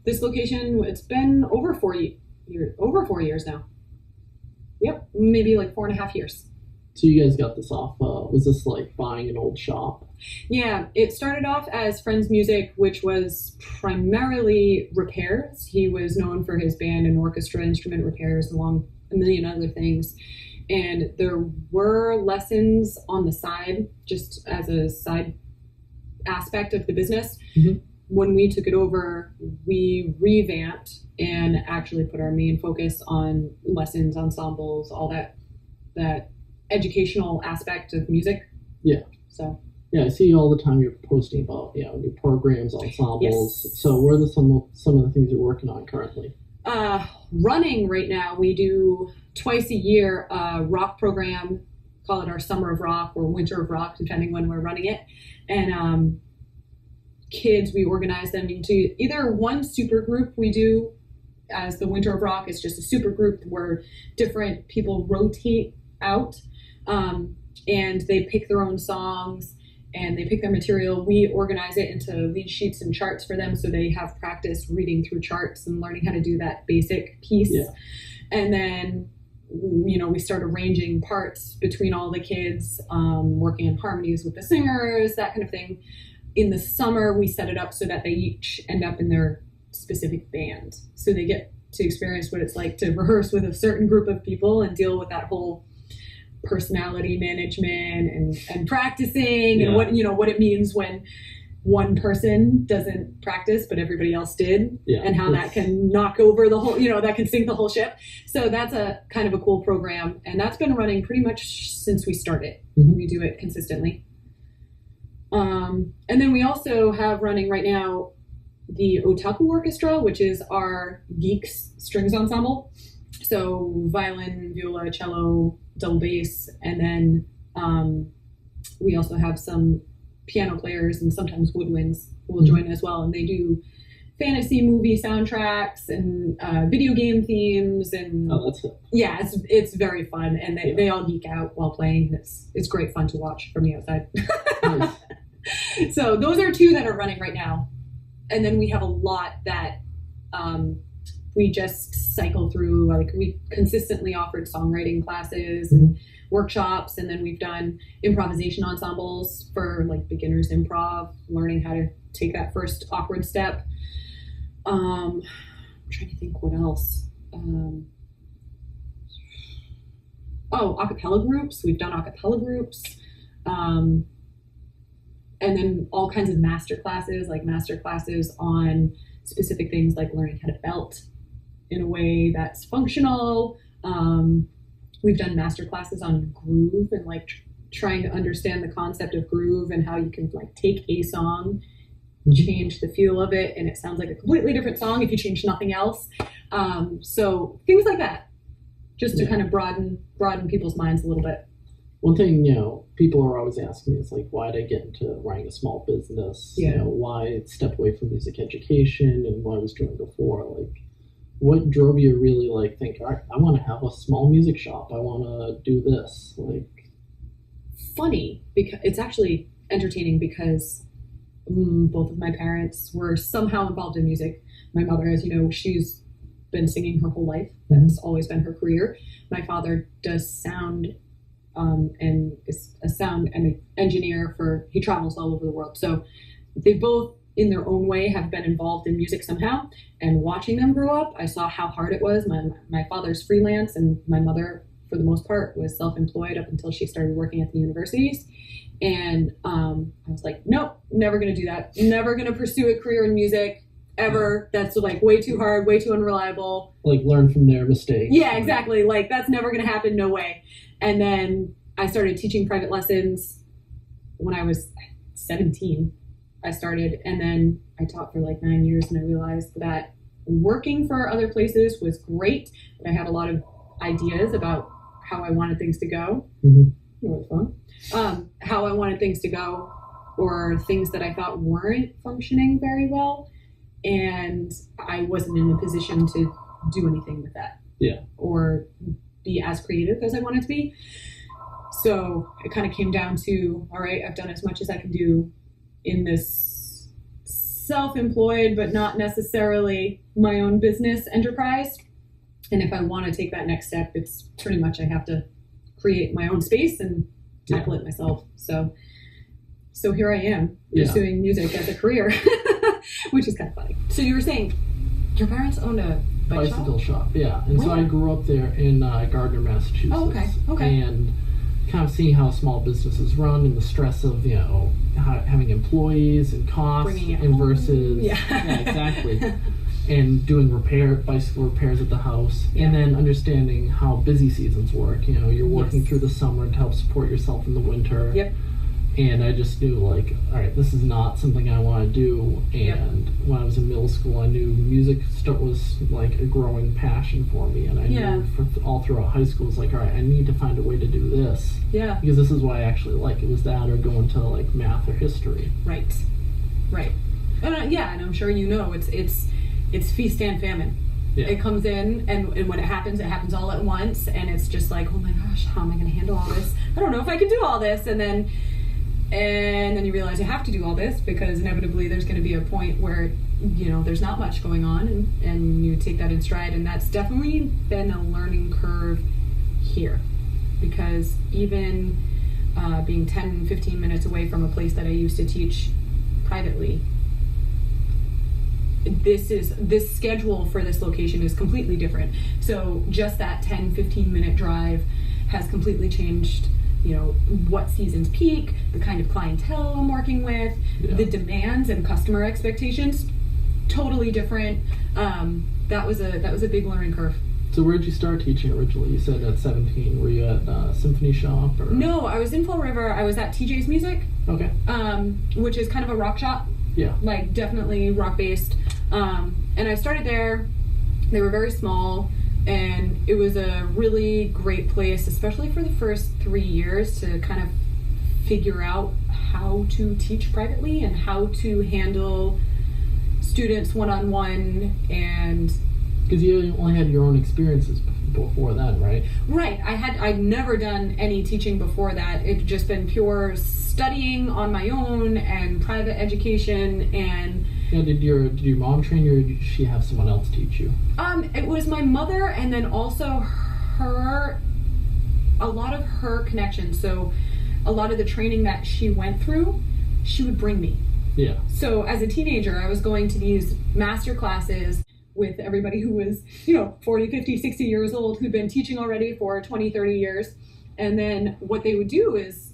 This location, it's been over 4 years now. Yep, maybe like 4.5 years. So you guys got this off, was this like buying an old shop? Yeah, it started off as Friends Music, which was primarily repairs. He was known for his band and orchestra instrument repairs, along a million other things. And there were lessons on the side, just as a side aspect of the business. Mm-hmm. When we took it over, we revamped and actually put our main focus on lessons, ensembles, all that educational aspect of music. Yeah. So. Yeah, I see all the time you're posting about new programs, ensembles. Yes. So what are some of the things you're working on currently? Running right now, we do twice a year a rock program, call it our Summer of Rock or Winter of Rock, depending when we're running it. And kids, we organize them into either one super group we do as the Winter of Rock. It's just a super group where different people rotate out and they pick their own songs and they pick their material. We organize it into lead sheets and charts for them so they have practice reading through charts and learning how to do that basic piece. Yeah. And then, we start arranging parts between all the kids, working on harmonies with the singers, that kind of thing. In the summer, we set it up so that they each end up in their specific band. So they get to experience what it's like to rehearse with a certain group of people and deal with that whole personality management and practicing and what it means when one person doesn't practice but everybody else did, and how that can knock over the whole, that can sink the whole ship. So that's a kind of a cool program, and that's been running pretty much since we started. Mm-hmm. We do it consistently. And then we also have running right now the Otaku Orchestra, which is our geeks strings ensemble. So violin, viola, cello, double bass, and then we also have some piano players and sometimes woodwinds who will join as well. And they do fantasy movie soundtracks and video game themes. And that's it. Yeah, it's very fun, and they all geek out while playing. It's great fun to watch from the outside. Nice. So those are two that are running right now. And then we have a lot that we just cycle through. Like we consistently offered songwriting classes and workshops, and then we've done improvisation ensembles for like beginners improv, learning how to take that first awkward step. I'm trying to think what else. Acapella groups. We've done acapella groups. And then all kinds of master classes on specific things like learning how to belt in a way that's functional. We've done master classes on groove and like trying to understand the concept of groove and how you can like take a song, change the feel of it, and it sounds like a completely different song if you change nothing else. So things like that, just to kind of broaden people's minds a little bit. One thing, people are always asking me is like, why did I get into running a small business? Yeah. Why step away from music education and what I was doing before? Like, what drove you to really like think, all right, I want to have a small music shop. I want to do this. Like, funny because it's actually entertaining because both of my parents were somehow involved in music. My mother, as you know, she's been singing her whole life. That's always been her career. My father does sound. And is a sound and engineer he travels all over the world. So they both, in their own way, have been involved in music somehow. And watching them grow up, I saw how hard it was. My father's freelance, and my mother, for the most part, was self-employed up until she started working at the universities. And I was like, nope, never going to do that. Never going to pursue a career in music. Ever. That's like way too hard, way too unreliable. Like learn from their mistakes. Yeah, exactly. Like that's never going to happen. No way. And then I started teaching private lessons when I was 17. I started, and then I taught for like 9 years, and I realized that working for other places was great, but I had a lot of ideas about how I wanted things to go. Mm-hmm. It was fun. How I wanted things to go, or things that I thought weren't functioning very well. And I wasn't in a position to do anything with that. Yeah. Or be as creative as I wanted to be. So it kind of came down to, all right, I've done as much as I can do in this self-employed, but not necessarily my own business enterprise. And if I want to take that next step, it's pretty much I have to create my own space and tackle it myself. So here I am pursuing music as a career, which is kind of funny. So you were saying your parents owned a bicycle shop? Yeah. And so I grew up there in Gardner, Massachusetts. Oh, okay. And kind of seeing how small businesses run and the stress of, having employees and costs and versus... Yeah, exactly. And doing bicycle repairs at the house, and then understanding how busy seasons work. You're working through the summer to help support yourself in the winter. Yep. And I just knew, all right, this is not something I want to do. And when I was in middle school, I knew music was a growing passion for me. And I knew all throughout high school, it's all right, I need to find a way to do this. Yeah. Because this is what I actually like. It was that or going to math or history. Right. And and I'm sure it's feast and famine. Yeah. It comes in, and when it happens all at once, and it's just like, oh my gosh, how am I going to handle all this? I don't know if I can do all this. And then you realize you have to do all this because inevitably there's going to be a point where, there's not much going on, and you take that in stride. And that's definitely been a learning curve here, because even being 10, 15 minutes away from a place that I used to teach privately, this schedule for this location is completely different. So just that 10, 15 minute drive has completely changed, what seasons peak, the kind of clientele I'm working with, the demands and customer expectations, totally different. That was a big learning curve. So where did you start teaching originally? You said at 17. Were you at Symphony Shop? Or? No, I was in Fall River. I was at TJ's Music. Okay. Which is kind of a rock shop. Yeah. Definitely rock based. And I started there. They were very small, and it was a really great place, especially for the first 3 years, to kind of figure out how to teach privately and how to handle students one-on-one. And because you only had your own experiences before that, right? Right. I'd never done any teaching before that. It'd just been pure studying on my own and private education. And did your mom train you, or did she have someone else teach you? It was my mother, and then also a lot of her connections. So a lot of the training that she went through, she would bring me. Yeah. So as a teenager, I was going to these master classes with everybody who was, 40, 50, 60 years old, who'd been teaching already for 20, 30 years. And then what they would do is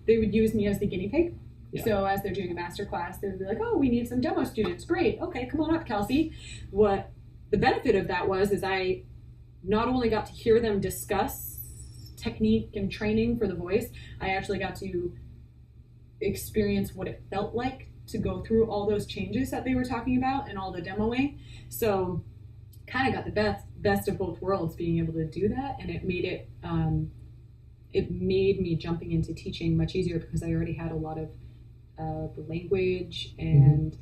they would use me as the guinea pig. Yeah. So as they're doing a master class, they would be like, oh, we need some demo students. Great. Okay, come on up, Kelsey. What the benefit of that is I not only got to hear them discuss technique and training for the voice, I actually got to experience what it felt like to go through all those changes that they were talking about and all the demoing. So kind of got the best of both worlds, being able to do that. And it made me jumping into teaching much easier, because I already had a lot of the language and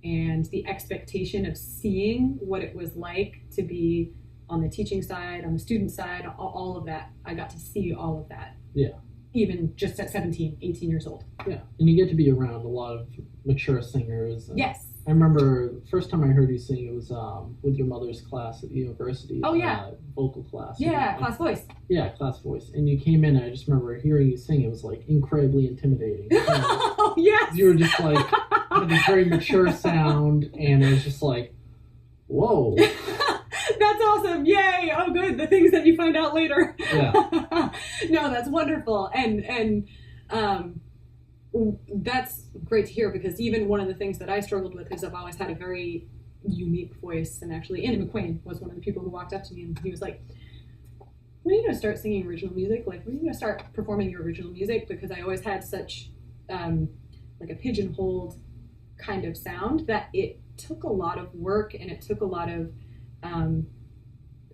the expectation of seeing what it was like to be on the teaching side, on the student side, all of that. I got to see all of that. Yeah. Even just at 17, 18 years old. Yeah. And you get to be around a lot of mature singers. Yes. I remember the first time I heard you sing, it was with your mother's class at the university. Oh, yeah. Vocal class. Yeah, class voice. Yeah, class voice. And you came in, and I just remember hearing you sing. It was incredibly intimidating. Oh, yes. You were just had this very mature sound, and it was just whoa. That's awesome. Yay. Oh, good. The things that you find out later. Yeah. No, that's wonderful. And that's great to hear, because even one of the things that I struggled with is I've always had a very unique voice. And actually, Andy McQueen was one of the people who walked up to me, and he was like, when are you going to start singing original music? When are you going to start performing your original music? Because I always had such a pigeonholed kind of sound that it took a lot of work, and it took a lot of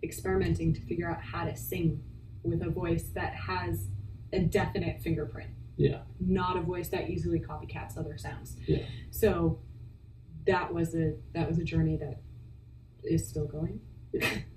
experimenting to figure out how to sing with a voice that has a definite fingerprint. Yeah. Not a voice that easily copycats other sounds. Yeah. So that was a journey that is still going.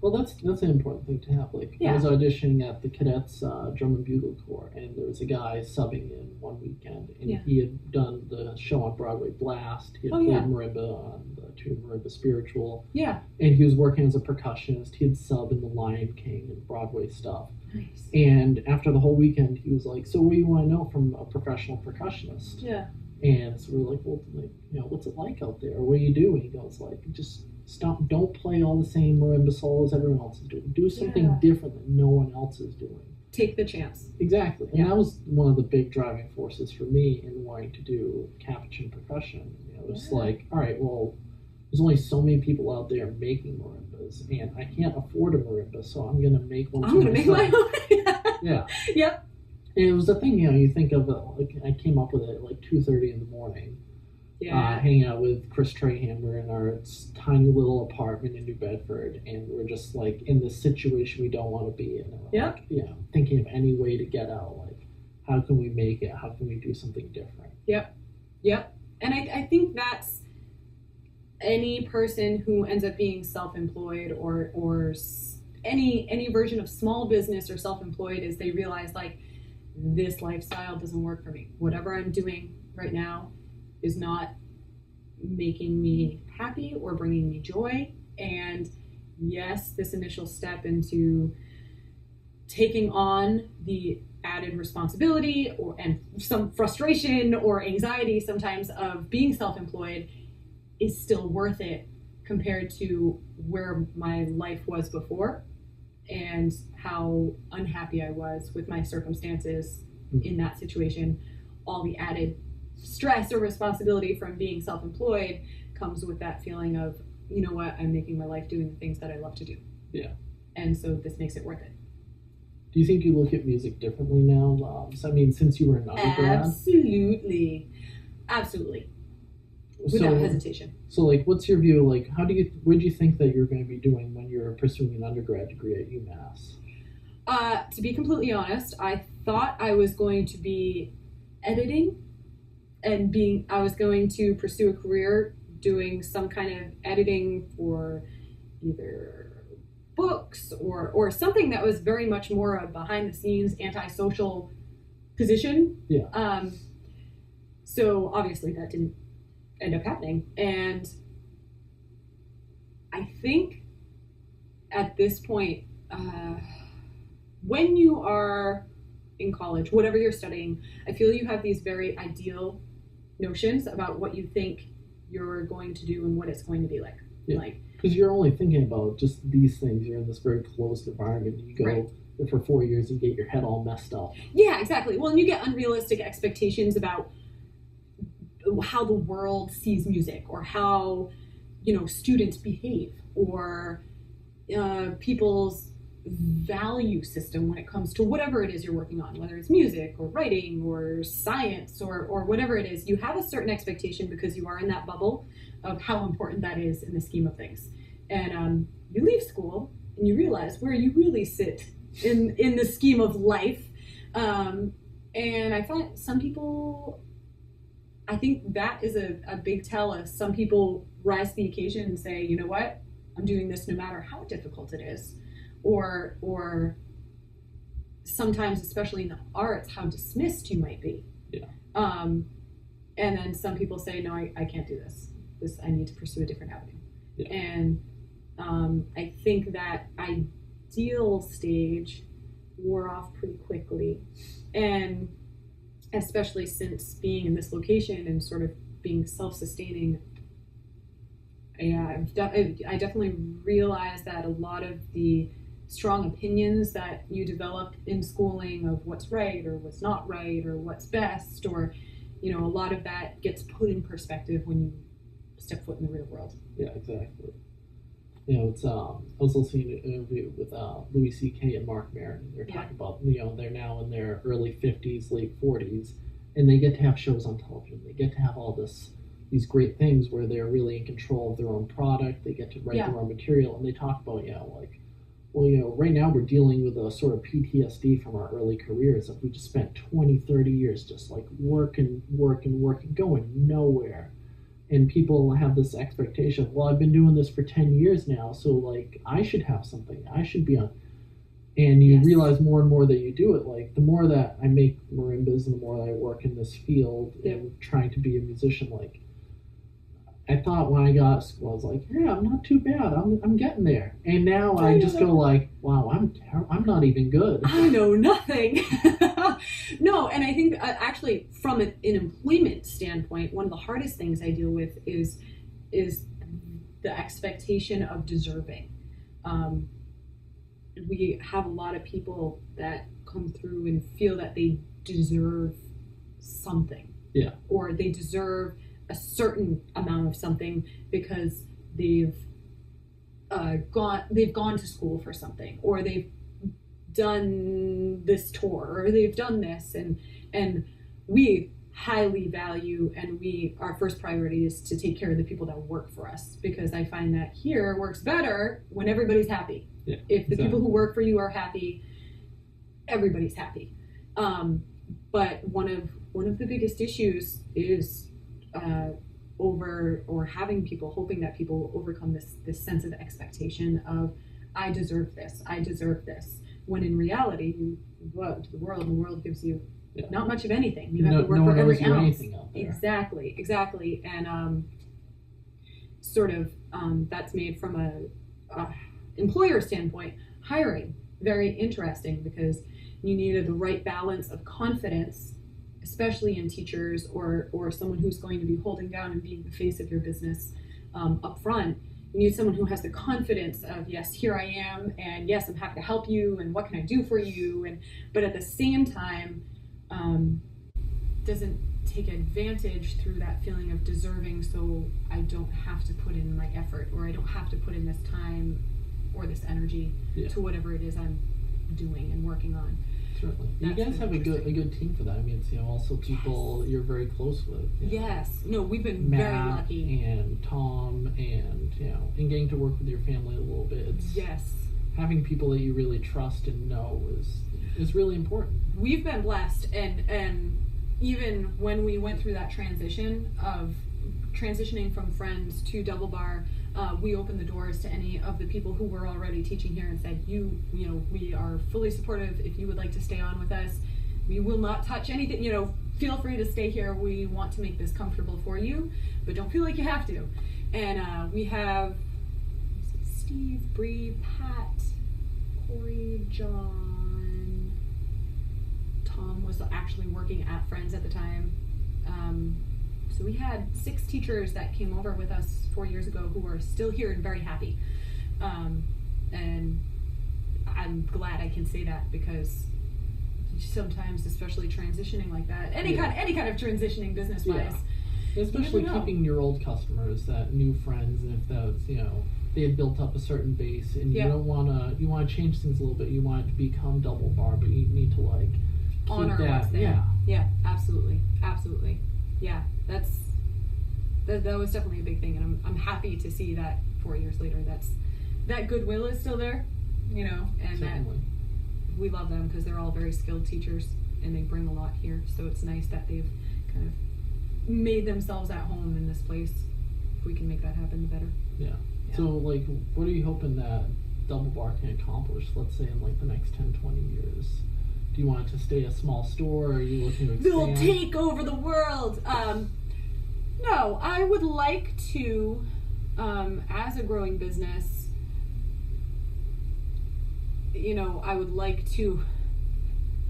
Well, that's an important thing to have. Like, I was auditioning at the cadets drum and bugle corps, and there was a guy subbing in one weekend, and he had done the show on Broadway Blast. He had played marimba on the tune Marimba Spiritual. Yeah. And he was working as a percussionist. He had subbed in The Lion King and Broadway stuff. Nice. And after the whole weekend, he was like, "So what do you want to know from a professional percussionist?" Yeah. And so we're like, "Well, like, what's it like out there? What do you do?" And he goes like, "Just stop, don't play all the same marimba solos everyone else is doing. Do something different that no one else is doing. Take the chance." Exactly. And that was one of the big driving forces for me in wanting to do Capuchin percussion. It was like, all right, well, there's only so many people out there making marimbas, and I can't afford a marimba, so I'm going to make one. I'm going to make my own. Yeah. Yep. And it was the thing, you think of it, like, I came up with it at like 2:30 in the morning. Yeah. Hanging out with Chris Trahammer in our tiny little apartment in New Bedford, and we're just like in this situation we don't want to be in. Like, thinking of any way to get out. Like, how can we make it? How can we do something different? Yep. And I think that's any person who ends up being self-employed or any version of small business or self-employed is they realize, like, this lifestyle doesn't work for me. Whatever I'm doing right now is not making me happy or bringing me joy. And yes, this initial step into taking on the added responsibility and some frustration or anxiety sometimes of being self-employed is still worth it compared to where my life was before and how unhappy I was with my circumstances in that situation. All the added stress or responsibility from being self-employed comes with that feeling of, you know what, I'm making my life doing the things that I love to do. Yeah. And so this makes it worth it. Do you think you look at music differently now? So, I mean, since you were an undergrad? Absolutely. Without hesitation. So, like, what's your view? Like, what do you think that you're going to be doing when you're pursuing an undergrad degree at UMass? To be completely honest, I thought I was going to be editing and I was going to pursue a career doing some kind of editing for either books or something that was very much more a behind the scenes antisocial position. Yeah. So obviously that didn't end up happening. And I think at this point, when you are in college, whatever you're studying, I feel you have these very ideal notions about what you think you're going to do and what it's going to be like. Yeah. Like, because you're only thinking about just these things. You're in this very closed environment. You go for 4 years and get your head all messed up. Yeah, exactly. Well, and you get unrealistic expectations about how the world sees music or how, students behave or people's value system when it comes to whatever it is you're working on, whether it's music or writing or science or whatever it is. You have a certain expectation because you are in that bubble of how important that is in the scheme of things. And you leave school and you realize where you really sit in the scheme of life. And I find some people, I think that is a big tell us. Some people rise to the occasion and say, you know what, I'm doing this no matter how difficult it is. Or sometimes, especially in the arts, how dismissed you might be. Yeah. And then some people say, no, I can't do this. I need to pursue a different avenue. Yeah. And I think that ideal stage wore off pretty quickly. And especially since being in this location and sort of being self-sustaining, I definitely realized that a lot of the strong opinions that you develop in schooling of what's right or what's not right or what's best or, a lot of that gets put in perspective when you step foot in the real world. Yeah, exactly. It's I was listening to an interview with Louis C.K. and Mark Maron. They're talking about, they're now in their early 50s, late 40s, and they get to have shows on television. They get to have all these great things where they're really in control of their own product. They get to write their own material, and they talk about, right now we're dealing with a sort of PTSD from our early careers. If we just spent 20, 30 years just like working, going nowhere. And people have this expectation, well, I've been doing this for 10 years now, so like I should have something. I should be on. And you realize more and more that you do it. Like the more that I make marimbas and the more that I work in this field and trying to be a musician, like I thought when I got to school, I was like, yeah, I'm not too bad. I'm getting there. And now I just go like, wow, I'm not even good. I know nothing. No, and I think actually from an employment standpoint, one of the hardest things I deal with is the expectation of deserving. We have a lot of people that come through and feel that they deserve something. Yeah. Or they deserve a certain amount of something because they've gone to school for something, or they've done this tour, or they've done this, and we highly value, and our first priority is to take care of the people that work for us, because I find that here works better when everybody's happy. Yeah, if the people who work for you are happy, everybody's happy. But one of the biggest issues is hoping that people overcome this sense of expectation of I deserve this, when in reality you go out into the world and the world gives you not much of anything. You have to work for every ounce. Exactly. And that's made from a employer standpoint. Hiring, very interesting, because you needed the right balance of confidence, especially in teachers or someone who's going to be holding down and being the face of your business up front. You need someone who has the confidence of, yes, here I am, and yes, I'm happy to help you, and what can I do for you? But at the same time, doesn't take advantage through that feeling of deserving, so I don't have to put in my effort, or I don't have to put in this time or this energy to whatever it is I'm doing and working on. Certainly. You guys have a good team for that. I mean, it's also people you're very close with. Yes. No, we've been Matt very lucky. And Tom, and and getting to work with your family a little bit. Having people that you really trust and know is really important. We've been blessed, and even when we went through that transition of transitioning from Friends to Double Bar, we opened the doors to any of the people who were already teaching here and said, we are fully supportive. If you would like to stay on with us, we will not touch anything. Feel free to stay here. We want to make this comfortable for you, but don't feel like you have to. And we have Steve, Bree, Pat, Corey, John. Tom was actually working at Friends at the time. So we had 6 teachers that came over with us 4 years ago who are still here and very happy. And I'm glad I can say that, because sometimes, especially transitioning like that, any kind of transitioning business-wise, especially keeping your old customers, that new friends, and if that's they had built up a certain base, and you want to change things a little bit. You want it to become Double Bar, but you need to keep honor that. What's there. Yeah, absolutely. Yeah, that was definitely a big thing, and I'm happy to see that 4 years later, that goodwill is still there, and Certainly. that we love them because they're all very skilled teachers and they bring a lot here. So it's nice that they've kind of made themselves at home in this place. If we can make that happen, the better. Yeah. So what are you hoping that Double Bar can accomplish? Let's say in the next 10, 20 years. Do you want it to stay a small store, or are you looking to expand? They'll take over the world. No, I would like to, as a growing business, I would like to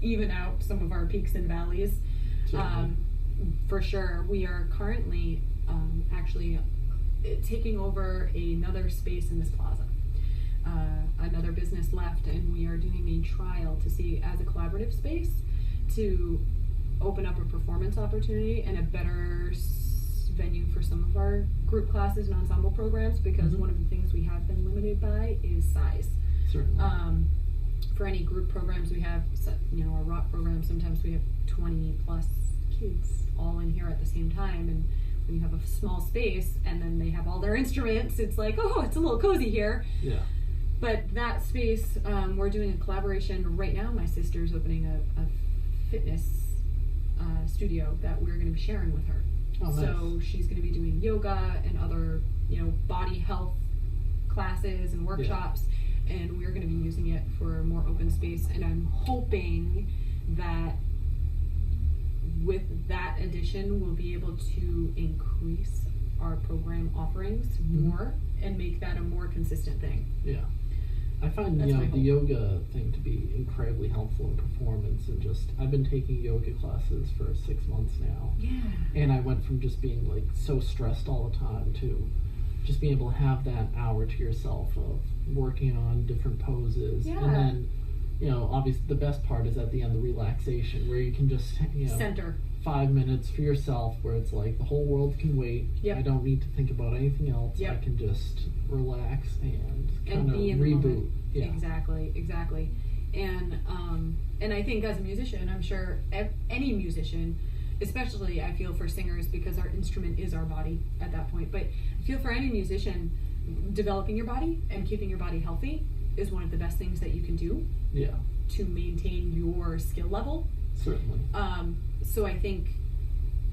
even out some of our peaks and valleys. For sure. We are currently actually taking over another space in this plaza. Another business left, and we are doing a trial to see, as a collaborative space, to open up a performance opportunity and a better venue for some of our group classes and ensemble programs, because one of the things we have been limited by is size. Certainly. For any group programs we have, our rock program, sometimes we have 20 plus kids all in here at the same time, and when you have a small space and then they have all their instruments, it's like, oh, it's a little cozy here. Yeah. But that space, we're doing a collaboration right now. My sister's opening a fitness studio that we're going to be sharing with her. Oh, nice. So she's going to be doing yoga and other, body health classes and workshops, and we're going to be using it for more open space. And I'm hoping that with that addition, we'll be able to increase our program offerings more and make that a more consistent thing. Yeah. I find the yoga thing to be incredibly helpful in performance, and I've been taking yoga classes for 6 months now. Yeah. And I went from just being like so stressed all the time to just being able to have that hour to yourself of working on different poses. Yeah. And then, obviously the best part is at the end, the relaxation, where you can just, center 5 minutes for yourself, where it's like the whole world can wait. Yep. I don't need to think about anything else. Yep. I can just relax and kind of be in reboot. the moment. Yeah. Exactly. And I think as a musician, I'm sure any musician, especially I feel for singers, because our instrument is our body at that point, but I feel for any musician, developing your body and keeping your body healthy is one of the best things that you can do to maintain your skill level. Certainly. So I think,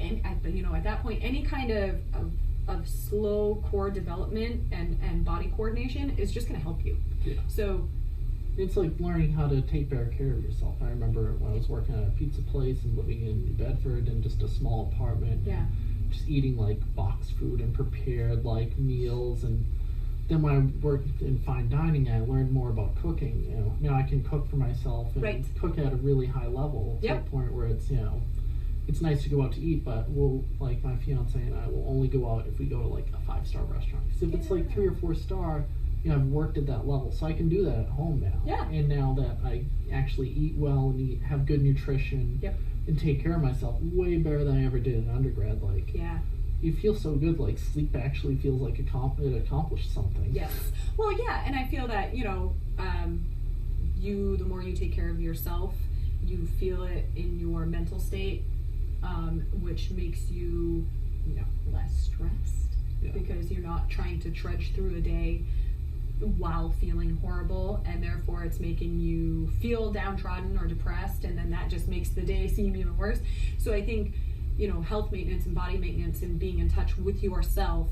at that point, any kind of slow core development and body coordination is just going to help you. Yeah. So it's like learning how to take better care of yourself. I remember when I was working at a pizza place and living in New Bedford in just a small apartment. Yeah. Just eating like boxed food and prepared like meals, and then when I worked in fine dining, I learned more about cooking. Now I can cook for myself and cook at a really high level to the point where it's it's nice to go out to eat, but like my fiance and I will only go out if we go to like a 5-star restaurant. Because if it's like 3 or 4 star, I've worked at that level, so I can do that at home now. Yeah. And now that I actually eat well and have good nutrition and take care of myself way better than I ever did in undergrad, you feel so good. Like sleep actually feels like it accomplished something. Yes. Well, yeah, and I feel that the more you take care of yourself, you feel it in your mental state, which makes you less stressed because you're not trying to trudge through a day while feeling horrible, and therefore it's making you feel downtrodden or depressed, and then that just makes the day seem even worse. So I think health maintenance and body maintenance and being in touch with yourself